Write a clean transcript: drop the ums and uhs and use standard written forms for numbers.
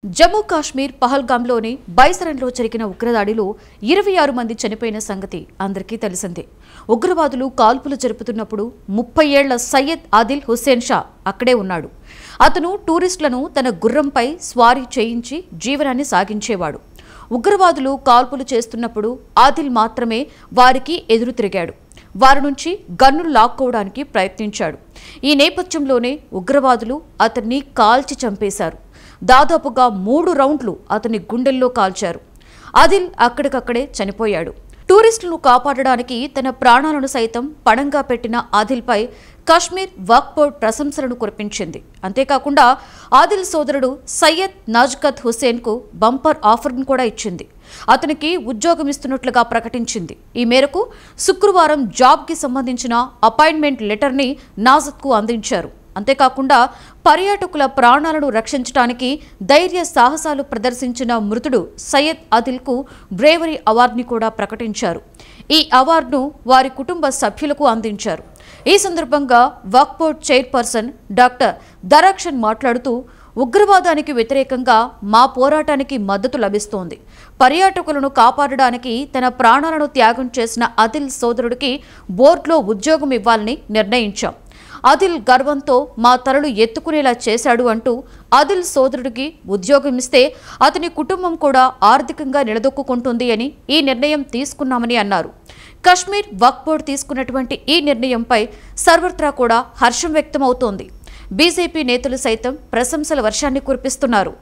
జమ్మూ కాశ్మీర్ పహల్గాంలోని బైసరన్లో జరిగిన ఉగ్రదాడిలో 26 మంది చనిపోయిన సంగతి అందరికీ తెలిసిందే. ఉగ్రవాదులు కాల్పులు జరుపుతున్నప్పుడు 30 ఏళ్ల సయ్యద్ ఆదిల్ హుస్సేన్ షా అక్కడే ఉన్నాడు. అతను టూరిస్టులను తన గుర్రంపై స్వారీ చేయించి జీవనాన్ని సాగించేవాడు. ఉగ్రవాదులు కాల్పులు చేస్తున్నప్పుడు ఆదిల్ మాత్రమే వారికి ఎదురు తిరిగాడు. వారి నుంచి గన్నులు లాక్కోవడానికి ప్రయత్నించాడు. ఈ నేపథ్యంలోనే ఉగ్రవాదులు అతన్ని కాల్చి చంపేశారు. దాదాపుగా 3 రౌండ్లు అతని గుండెల్లో కాల్చారు. ఆదిల్ అక్కడికక్కడే చనిపోయాడు. టూరిస్టులను కాపాడడానికి తన ప్రాణాలను సైతం పణంగా పెట్టిన ఆదిల్పై కాశ్మీర్ వక్ఫ్ బోర్డు ప్రశంసలను కురిపించింది. అంతేకాకుండా ఆదిల్ సోదరుడు సయ్యద్ నాజ్కత్ హుస్సేన్కు బంపర్ ఆఫర్ను కూడా ఇచ్చింది. అతనికి ఉద్యోగం ఇస్తున్నట్లుగా ప్రకటించింది. ఈ మేరకు శుక్రవారం జాబ్కి సంబంధించిన అపాయింట్మెంట్ లెటర్ని నాజత్కు అందించారు. అంతేకాకుండా పర్యాటకుల ప్రాణాలను రక్షించడానికి ధైర్య సాహసాలు ప్రదర్శించిన మృతుడు సయ్యద్ ఆదిల్కు బ్రేవరీ అవార్డుని కూడా ప్రకటించారు. ఈ అవార్డును వారి కుటుంబ సభ్యులకు అందించారు. ఈ సందర్భంగా వక్ఫ్ బోర్డు చైర్పర్సన్ డాక్టర్ దరాక్షన్ మాట్లాడుతూ, ఉగ్రవాదానికి వ్యతిరేకంగా మా పోరాటానికి మద్దతు లభిస్తోంది. పర్యాటకులను కాపాడడానికి తన ప్రాణాలను త్యాగం చేసిన ఆదిల్ సోదరుడికి బోర్డులో ఉద్యోగం ఇవ్వాలని నిర్ణయించాం. ఆదిల్ గర్వంతో మా తలలు ఎత్తుకునేలా చేశాడు అంటూ ఆదిల్ సోదరుడికి ఉద్యోగం ఇస్తే అతని కుటుంబం కూడా ఆర్థికంగా నిలదొక్కుంటుంది అని ఈ నిర్ణయం తీసుకున్నామని అన్నారు. కాశ్మీర్ వక్ఫ్ బోర్డు తీసుకున్నటువంటి ఈ నిర్ణయంపై సర్వత్రా కూడా హర్షం వ్యక్తమవుతోంది. బీజేపీ నేతలు సైతం ప్రశంసల వర్షాన్ని కురిపిస్తున్నారు.